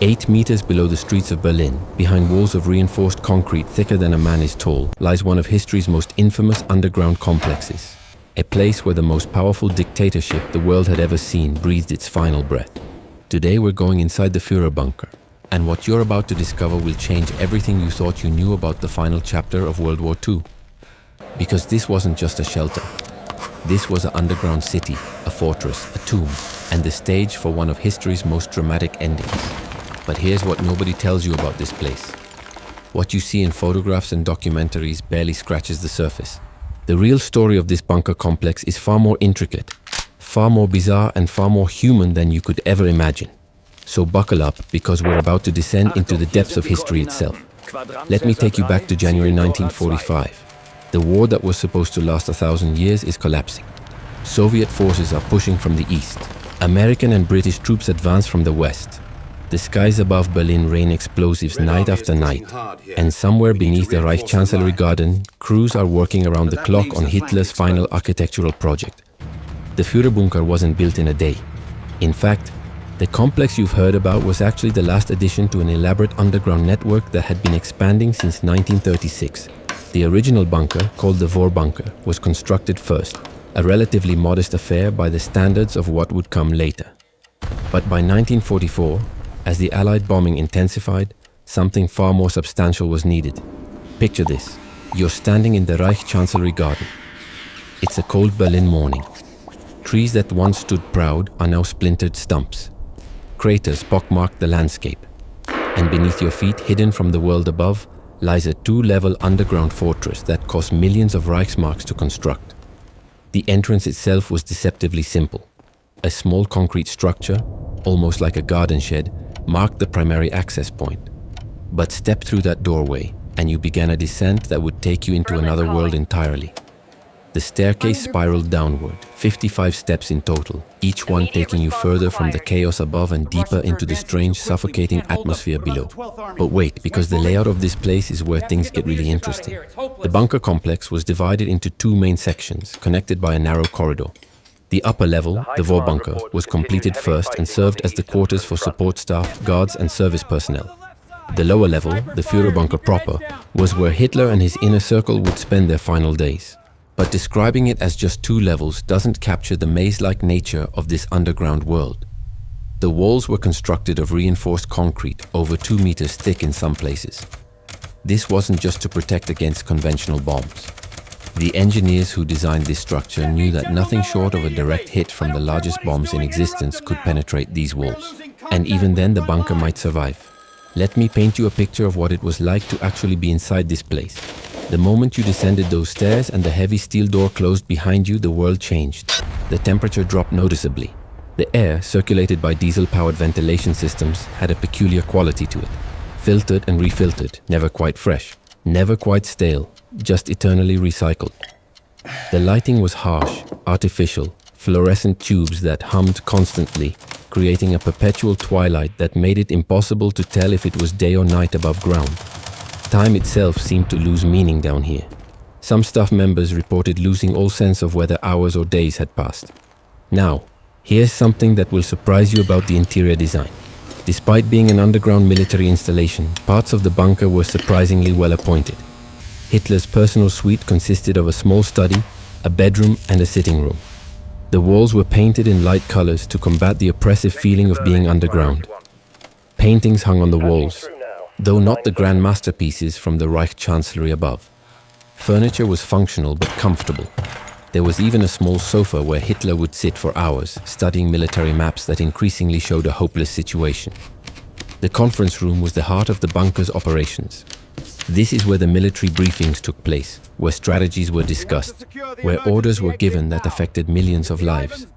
8 meters below the streets of Berlin, behind walls of reinforced concrete thicker than a man is tall, lies one of history's most infamous underground complexes. A place where the most powerful dictatorship the world had ever seen breathed its final breath. Today we're going inside the Führer bunker, and what you're about to discover will change everything you thought you knew about the final chapter of World War II. Because this wasn't just a shelter. This was an underground city, a fortress, a tomb, and the stage for one of history's most dramatic endings. But here's what nobody tells you about this place. What you see in photographs and documentaries barely scratches the surface. The real story of this bunker complex is far more intricate, far more bizarre and far more human than you could ever imagine. So buckle up, because we're about to descend into the depths of history itself. Let me take you back to January 1945. The war that was supposed to last 1,000 years is collapsing. Soviet forces are pushing from the east. American and British troops advance from the west. The skies above Berlin rain explosives night after night, and somewhere beneath the Reich Chancellery Garden, crews are working around the clock on Hitler's final architectural project. The Führer bunker wasn't built in a day. In fact, the complex you've heard about was actually the last addition to an elaborate underground network that had been expanding since 1936. The original bunker, called the Vorbunker, was constructed first, a relatively modest affair by the standards of what would come later. But by 1944, as the Allied bombing intensified, something far more substantial was needed. Picture this. You're standing in the Reich Chancellery Garden. It's a cold Berlin morning. Trees that once stood proud are now splintered stumps. Craters pockmark the landscape. And beneath your feet, hidden from the world above, lies a 2-level underground fortress that cost millions of Reichsmarks to construct. The entrance itself was deceptively simple. A small concrete structure, almost like a garden shed, marked the primary access point. But step through that doorway, and you began a descent that would take you into another world entirely. The staircase spiraled downward, 55 steps in total, each one taking you further from the chaos above and deeper into the strange, suffocating atmosphere below. But wait, because the layout of this place is where things get really interesting. The bunker complex was divided into 2 main sections, connected by a narrow corridor. The upper level, the Vorbunker, was completed first and served as the quarters for support staff, guards and service personnel. The lower level, the Führer bunker proper, was where Hitler and his inner circle would spend their final days. But describing it as just 2 levels doesn't capture the maze-like nature of this underground world. The walls were constructed of reinforced concrete, over 2 meters thick in some places. This wasn't just to protect against conventional bombs. The engineers who designed this structure knew that nothing short of a direct hit from the largest bombs in existence could penetrate these walls. And even then, the bunker might survive. Let me paint you a picture of what it was like to actually be inside this place. The moment you descended those stairs and the heavy steel door closed behind you, the world changed. The temperature dropped noticeably. The air, circulated by diesel-powered ventilation systems, had a peculiar quality to it. Filtered and refiltered, never quite fresh, never quite stale, just eternally recycled. The lighting was harsh, artificial, fluorescent tubes that hummed constantly, creating a perpetual twilight that made it impossible to tell if it was day or night above ground. Time itself seemed to lose meaning down here. Some staff members reported losing all sense of whether hours or days had passed. Now, here's something that will surprise you about the interior design. Despite being an underground military installation, parts of the bunker were surprisingly well appointed. Hitler's personal suite consisted of a small study, a bedroom and a sitting room. The walls were painted in light colors to combat the oppressive feeling of being underground. Paintings hung on the walls, though not the grand masterpieces from the Reich Chancellery above. Furniture was functional but comfortable. There was even a small sofa where Hitler would sit for hours, studying military maps that increasingly showed a hopeless situation. The conference room was the heart of the bunker's operations. This is where the military briefings took place, where strategies were discussed, where orders were given that affected millions of lives.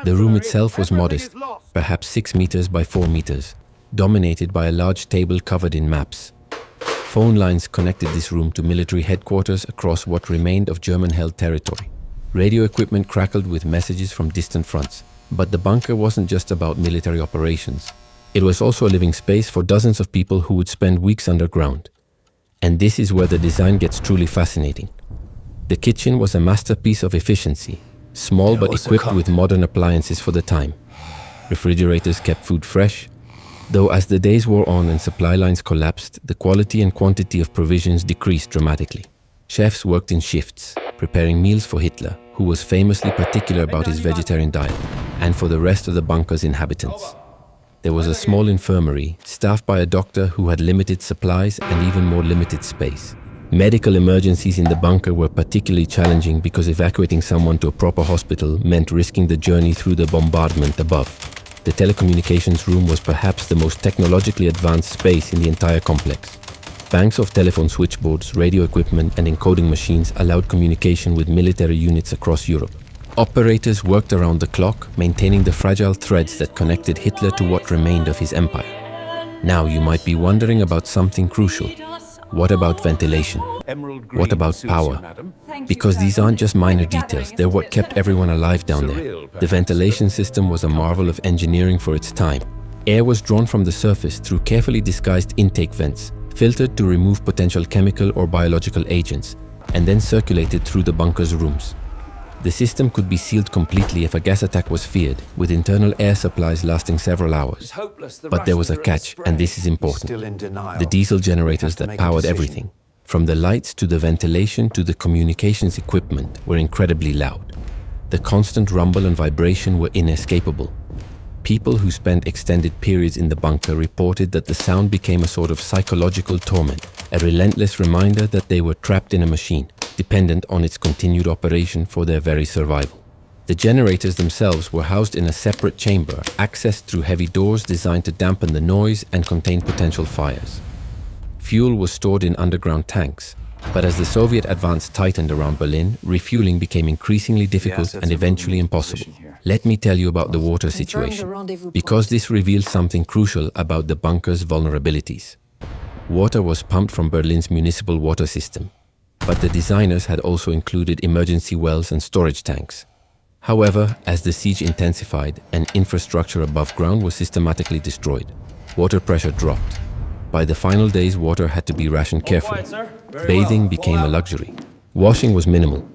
The room itself was modest, perhaps 6 meters by 4 meters, dominated by a large table covered in maps. Phone lines connected this room to military headquarters across what remained of German-held territory. Radio equipment crackled with messages from distant fronts. But the bunker wasn't just about military operations. It was also a living space for dozens of people who would spend weeks underground. And this is where the design gets truly fascinating. The kitchen was a masterpiece of efficiency, small but equipped with modern appliances for the time. Refrigerators kept food fresh. Though as the days wore on and supply lines collapsed, the quality and quantity of provisions decreased dramatically. Chefs worked in shifts, preparing meals for Hitler, who was famously particular about his vegetarian diet, and for the rest of the bunker's inhabitants. There was a small infirmary, staffed by a doctor who had limited supplies and even more limited space. Medical emergencies in the bunker were particularly challenging because evacuating someone to a proper hospital meant risking the journey through the bombardment above. The telecommunications room was perhaps the most technologically advanced space in the entire complex. Banks of telephone switchboards, radio equipment, and encoding machines allowed communication with military units across Europe. Operators worked around the clock, maintaining the fragile threads that connected Hitler to what remained of his empire. Now you might be wondering about something crucial. What about ventilation? What about power? Because these aren't just minor details, they're what kept everyone alive down there. The ventilation system was a marvel of engineering for its time. Air was drawn from the surface through carefully disguised intake vents, filtered to remove potential chemical or biological agents, and then circulated through the bunker's rooms. The system could be sealed completely if a gas attack was feared, with internal air supplies lasting several hours. But there was a catch, and this is important. The diesel generators that powered everything, from the lights to the ventilation to the communications equipment, were incredibly loud. The constant rumble and vibration were inescapable. People who spent extended periods in the bunker reported that the sound became a sort of psychological torment, a relentless reminder that they were trapped in a machine, dependent on its continued operation for their very survival. The generators themselves were housed in a separate chamber, accessed through heavy doors designed to dampen the noise and contain potential fires. Fuel was stored in underground tanks, but as the Soviet advance tightened around Berlin, refueling became increasingly difficult and eventually impossible. Let me tell you about the water situation, because this reveals something crucial about the bunker's vulnerabilities. Water was pumped from Berlin's municipal water system, but the designers had also included emergency wells and storage tanks. However, as the siege intensified and infrastructure above ground was systematically destroyed, water pressure dropped. By the final days, water had to be rationed carefully. Bathing became a luxury. Washing was minimal.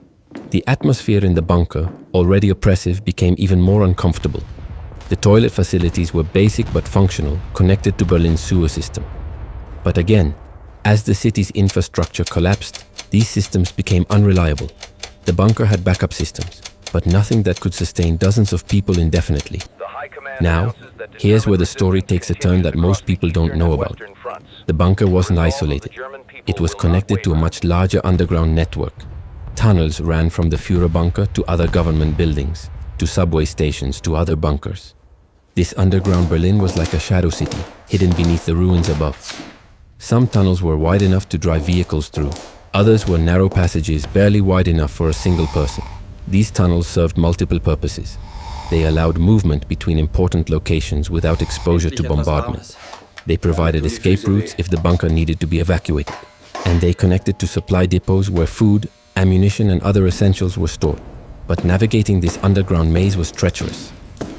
The atmosphere in the bunker, already oppressive, became even more uncomfortable. The toilet facilities were basic but functional, connected to Berlin's sewer system. But again, as the city's infrastructure collapsed, these systems became unreliable. The bunker had backup systems, but nothing that could sustain dozens of people indefinitely. Now, here's where the story takes a turn that most people don't know about. The bunker wasn't isolated. It was connected to a much larger underground network. Tunnels ran from the Führer bunker to other government buildings, to subway stations, to other bunkers. This underground Berlin was like a shadow city, hidden beneath the ruins above. Some tunnels were wide enough to drive vehicles through. Others were narrow passages barely wide enough for a single person. These tunnels served multiple purposes. They allowed movement between important locations without exposure to bombardment. They provided escape routes if the bunker needed to be evacuated. And they connected to supply depots where food, ammunition, and other essentials were stored. But navigating this underground maze was treacherous.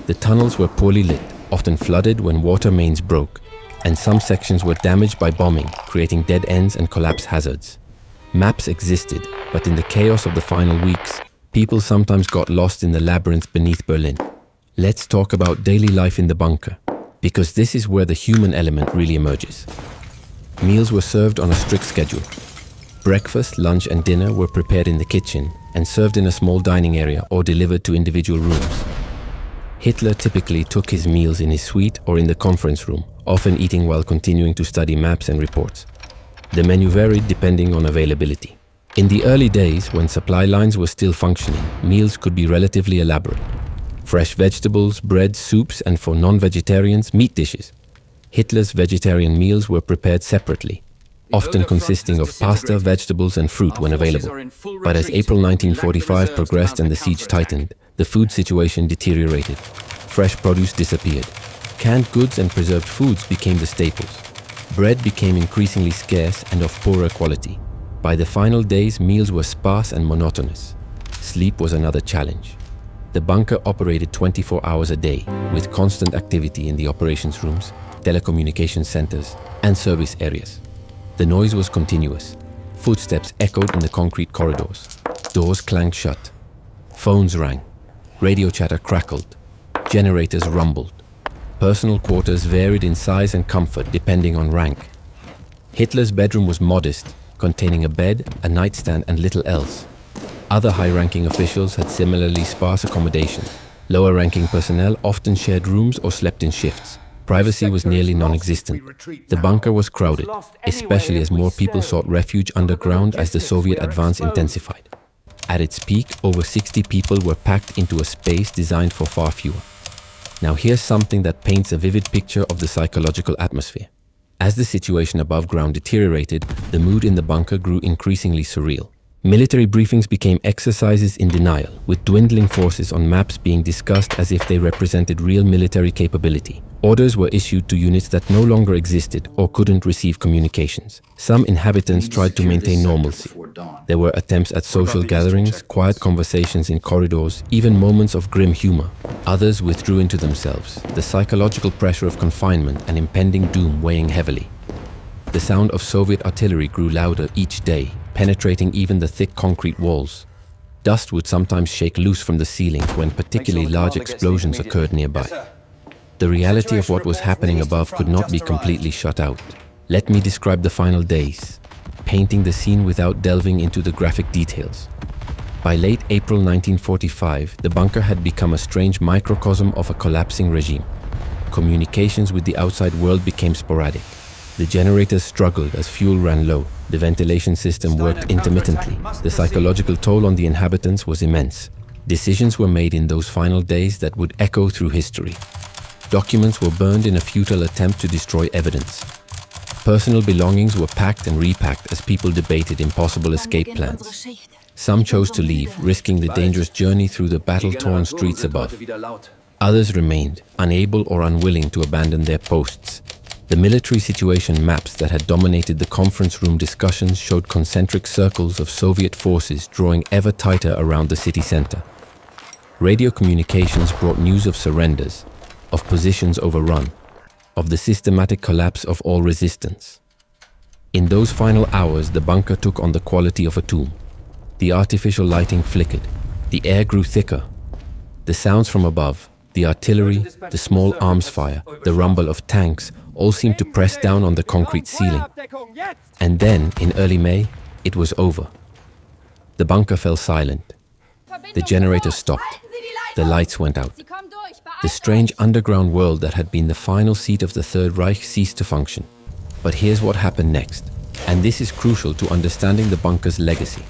The tunnels were poorly lit, often flooded when water mains broke, and some sections were damaged by bombing, creating dead ends and collapse hazards. Maps existed, but in the chaos of the final weeks, people sometimes got lost in the labyrinth beneath Berlin. Let's talk about daily life in the bunker, because this is where the human element really emerges. Meals were served on a strict schedule. Breakfast, lunch, and dinner were prepared in the kitchen and served in a small dining area or delivered to individual rooms. Hitler typically took his meals in his suite or in the conference room, often eating while continuing to study maps and reports. The menu varied depending on availability. In the early days, when supply lines were still functioning, meals could be relatively elaborate. Fresh vegetables, bread, soups, and for non-vegetarians, meat dishes. Hitler's vegetarian meals were prepared separately, often consisting of pasta, vegetables, and fruit when available. But as April 1945 progressed and the siege tightened, the food situation deteriorated. Fresh produce disappeared. Canned goods and preserved foods became the staples. Bread became increasingly scarce and of poorer quality. By the final days, meals were sparse and monotonous. Sleep was another challenge. The bunker operated 24 hours a day, with constant activity in the operations rooms, telecommunications centers, and service areas. The noise was continuous. Footsteps echoed in the concrete corridors. Doors clanged shut. Phones rang. Radio chatter crackled. Generators rumbled. Personal quarters varied in size and comfort depending on rank. Hitler's bedroom was modest, containing a bed, a nightstand, and little else. Other high-ranking officials had similarly sparse accommodation. Lower-ranking personnel often shared rooms or slept in shifts. Privacy was nearly non-existent. The bunker was crowded, especially as more people sought refuge underground as the Soviet advance intensified. At its peak, over 60 people were packed into a space designed for far fewer. Now here's something that paints a vivid picture of the psychological atmosphere. As the situation above ground deteriorated, the mood in the bunker grew increasingly surreal. Military briefings became exercises in denial, with dwindling forces on maps being discussed as if they represented real military capability. Orders were issued to units that no longer existed or couldn't receive communications. Some inhabitants tried to maintain normalcy. There were attempts at social gatherings, quiet conversations in corridors, even moments of grim humor. Others withdrew into themselves, the psychological pressure of confinement and impending doom weighing heavily. The sound of Soviet artillery grew louder each day, penetrating even the thick concrete walls. Dust would sometimes shake loose from the ceiling when particularly large explosions occurred nearby. The reality of what was happening above could not be completely shut out. Let me describe the final days, painting the scene without delving into the graphic details. By late April 1945, the bunker had become a strange microcosm of a collapsing regime. Communications with the outside world became sporadic. The generators struggled as fuel ran low. The ventilation system worked intermittently. The psychological toll on the inhabitants was immense. Decisions were made in those final days that would echo through history. Documents were burned in a futile attempt to destroy evidence. Personal belongings were packed and repacked as people debated impossible escape plans. Some chose to leave, risking the dangerous journey through the battle-torn streets above. Others remained, unable or unwilling to abandon their posts. The military situation maps that had dominated the conference room discussions showed concentric circles of Soviet forces drawing ever tighter around the city center. Radio communications brought news of surrenders, of positions overrun, of the systematic collapse of all resistance. In those final hours, the bunker took on the quality of a tomb. The artificial lighting flickered. The air grew thicker. The sounds from above, the artillery, the small arms fire, the rumble of tanks, all seemed to press down on the concrete ceiling. And then, in early May, it was over. The bunker fell silent. The generator stopped. The lights went out. The strange underground world that had been the final seat of the Third Reich ceased to function. But here's what happened next, and this is crucial to understanding the bunker's legacy.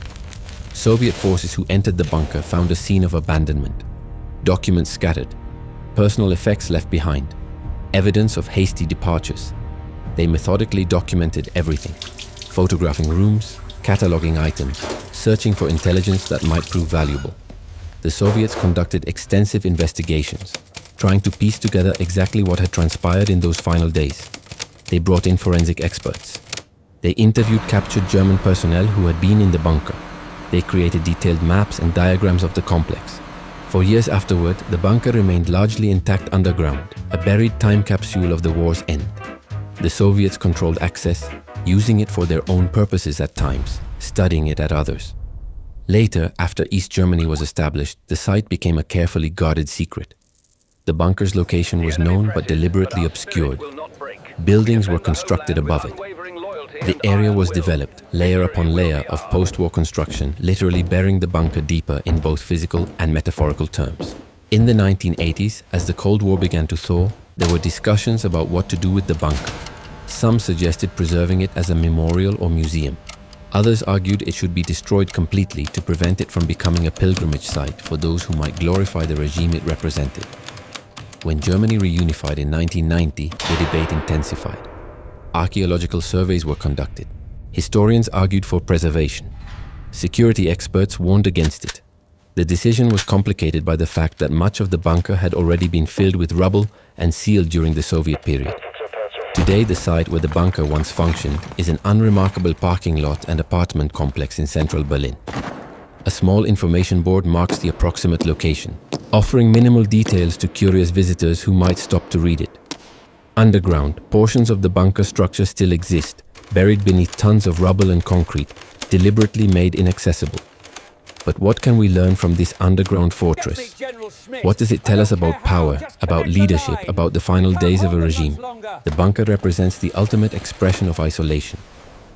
Soviet forces who entered the bunker found a scene of abandonment. Documents scattered. Personal effects left behind. Evidence of hasty departures. They methodically documented everything, photographing rooms, cataloging items, searching for intelligence that might prove valuable. The Soviets conducted extensive investigations, trying to piece together exactly what had transpired in those final days. They brought in forensic experts. They interviewed captured German personnel who had been in the bunker. They created detailed maps and diagrams of the complex. For years afterward, the bunker remained largely intact underground, a buried time capsule of the war's end. The Soviets controlled access, using it for their own purposes at times, studying it at others. Later, after East Germany was established, the site became a carefully guarded secret. The bunker's location was known but deliberately obscured. Buildings were constructed above it. The area was developed, layer upon layer of post-war construction, literally burying the bunker deeper in both physical and metaphorical terms. In the 1980s, as the Cold War began to thaw, there were discussions about what to do with the bunker. Some suggested preserving it as a memorial or museum. Others argued it should be destroyed completely to prevent it from becoming a pilgrimage site for those who might glorify the regime it represented. When Germany reunified in 1990, the debate intensified. Archaeological surveys were conducted. Historians argued for preservation. Security experts warned against it. The decision was complicated by the fact that much of the bunker had already been filled with rubble and sealed during the Soviet period. Today, the site where the bunker once functioned is an unremarkable parking lot and apartment complex in central Berlin. A small information board marks the approximate location, offering minimal details to curious visitors who might stop to read it. Underground, portions of the bunker structure still exist, buried beneath tons of rubble and concrete, deliberately made inaccessible. But what can we learn from this underground fortress? What does it tell us about power, about leadership, about the final days of a regime? The bunker represents the ultimate expression of isolation.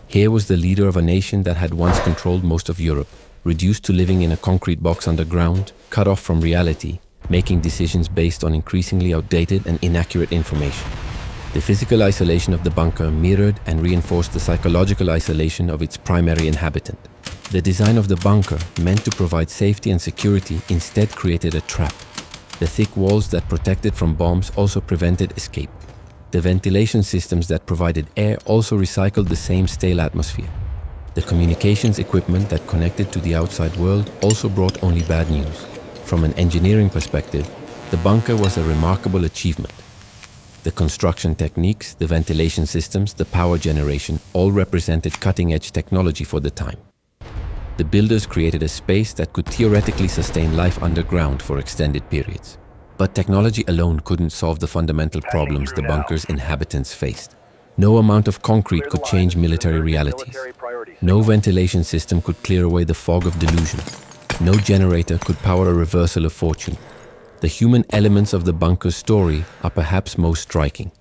Here was the leader of a nation that had once controlled most of Europe, reduced to living in a concrete box underground, cut off from reality, making decisions based on increasingly outdated and inaccurate information. The physical isolation of the bunker mirrored and reinforced the psychological isolation of its primary inhabitant. The design of the bunker, meant to provide safety and security, instead created a trap. The thick walls that protected from bombs also prevented escape. The ventilation systems that provided air also recycled the same stale atmosphere. The communications equipment that connected to the outside world also brought only bad news. From an engineering perspective, the bunker was a remarkable achievement. The construction techniques, the ventilation systems, the power generation all represented cutting-edge technology for the time. The builders created a space that could theoretically sustain life underground for extended periods. But technology alone couldn't solve the fundamental problems the bunker's inhabitants faced. No amount of concrete could change military realities. No ventilation system could clear away the fog of delusion. No generator could power a reversal of fortune. The human elements of the bunker's story are perhaps most striking.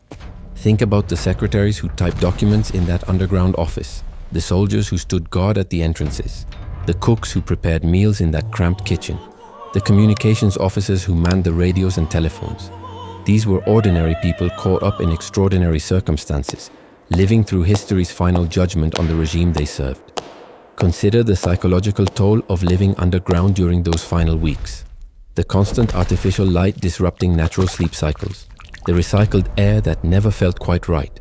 Think about the secretaries who typed documents in that underground office, the soldiers who stood guard at the entrances, the cooks who prepared meals in that cramped kitchen, the communications officers who manned the radios and telephones. These were ordinary people caught up in extraordinary circumstances, living through history's final judgment on the regime they served. Consider the psychological toll of living underground during those final weeks. The constant artificial light disrupting natural sleep cycles, the recycled air that never felt quite right,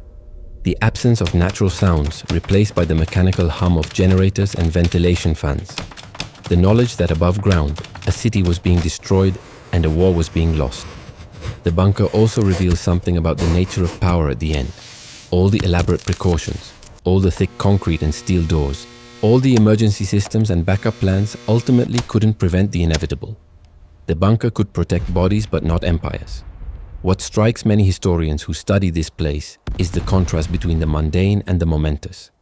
the absence of natural sounds replaced by the mechanical hum of generators and ventilation fans, the knowledge that above ground, a city was being destroyed and a war was being lost. The bunker also reveals something about the nature of power at the end. All the elaborate precautions, all the thick concrete and steel doors, all the emergency systems and backup plans ultimately couldn't prevent the inevitable. The bunker could protect bodies but not empires. What strikes many historians who study this place is the contrast between the mundane and the momentous.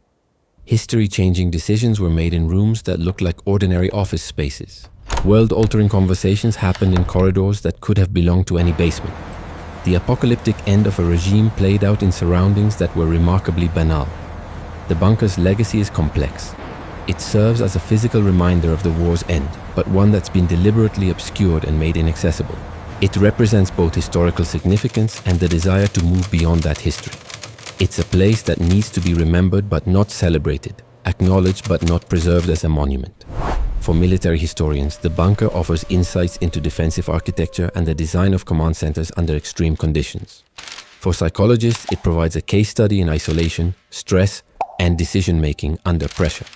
History-changing decisions were made in rooms that looked like ordinary office spaces. World-altering conversations happened in corridors that could have belonged to any basement. The apocalyptic end of a regime played out in surroundings that were remarkably banal. The bunker's legacy is complex. It serves as a physical reminder of the war's end, but one that's been deliberately obscured and made inaccessible. It represents both historical significance and the desire to move beyond that history. It's a place that needs to be remembered but not celebrated, acknowledged but not preserved as a monument. For military historians, the bunker offers insights into defensive architecture and the design of command centers under extreme conditions. For psychologists, it provides a case study in isolation, stress, and decision-making under pressure.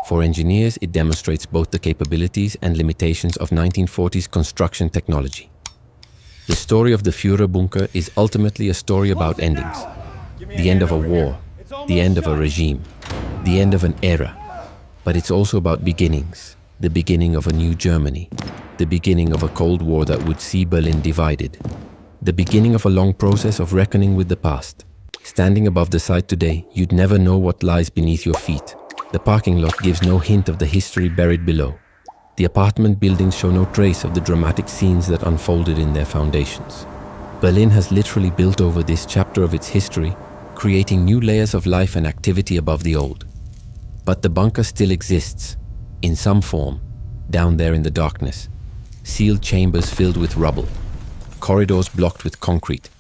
For engineers, it demonstrates both the capabilities and limitations of 1940s construction technology. The story of the Führer bunker is ultimately a story about endings. The end of a war, the end of a regime, the end of an era. But it's also about beginnings, the beginning of a new Germany, the beginning of a Cold War that would see Berlin divided, the beginning of a long process of reckoning with the past. Standing above the site today, you'd never know what lies beneath your feet. The parking lot gives no hint of the history buried below. The apartment buildings show no trace of the dramatic scenes that unfolded in their foundations. Berlin has literally built over this chapter of its history, creating new layers of life and activity above the old. But the bunker still exists, in some form, down there in the darkness. Sealed chambers filled with rubble, corridors blocked with concrete,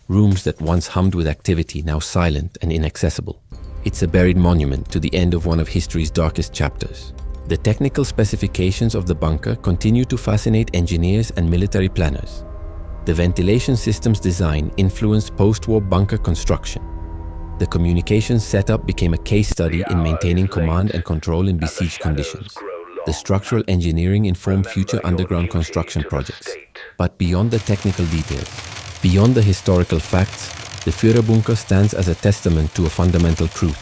rooms that once hummed with activity, now silent and inaccessible. It's a buried monument to the end of one of history's darkest chapters. The technical specifications of the bunker continue to fascinate engineers and military planners. The ventilation system's design influenced post-war bunker construction. The communications setup became a case study in maintaining command and control in besieged conditions. The structural engineering informed future underground construction projects. But beyond the technical details, beyond the historical facts, the Führer bunker stands as a testament to a fundamental truth,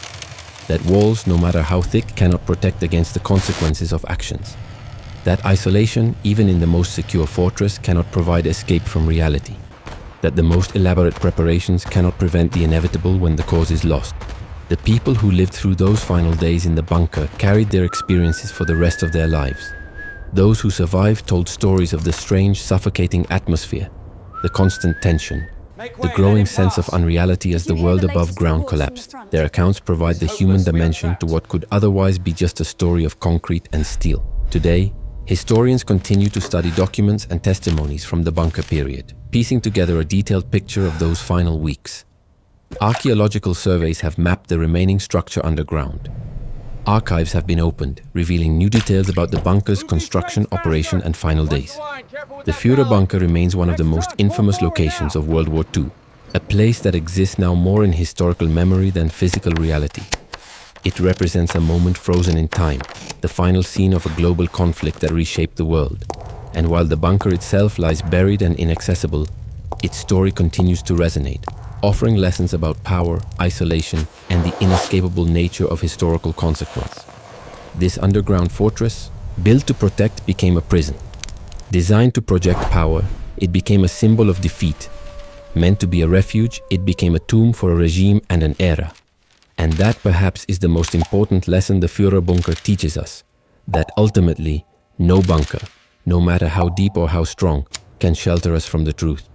that walls, no matter how thick, cannot protect against the consequences of actions. That isolation, even in the most secure fortress, cannot provide escape from reality. That the most elaborate preparations cannot prevent the inevitable when the cause is lost. The people who lived through those final days in the bunker carried their experiences for the rest of their lives. Those who survived told stories of the strange, suffocating atmosphere, the constant tension, the growing sense of unreality as the world above ground collapsed. Their accounts provide the human dimension to what could otherwise be just a story of concrete and steel. Today, historians continue to study documents and testimonies from the bunker period, piecing together a detailed picture of those final weeks. Archaeological surveys have mapped the remaining structure underground. Archives have been opened, revealing new details about the bunker's construction, operation, and final days. The Führer bunker remains one of the most infamous locations of World War II, a place that exists now more in historical memory than physical reality. It represents a moment frozen in time, the final scene of a global conflict that reshaped the world. And while the bunker itself lies buried and inaccessible, its story continues to resonate, offering lessons about power, isolation, and the inescapable nature of historical consequence. This underground fortress, built to protect, became a prison. Designed to project power, it became a symbol of defeat. Meant to be a refuge, it became a tomb for a regime and an era. And that perhaps is the most important lesson the Führer bunker teaches us, that ultimately, no bunker, no matter how deep or how strong, can shelter us from the truth.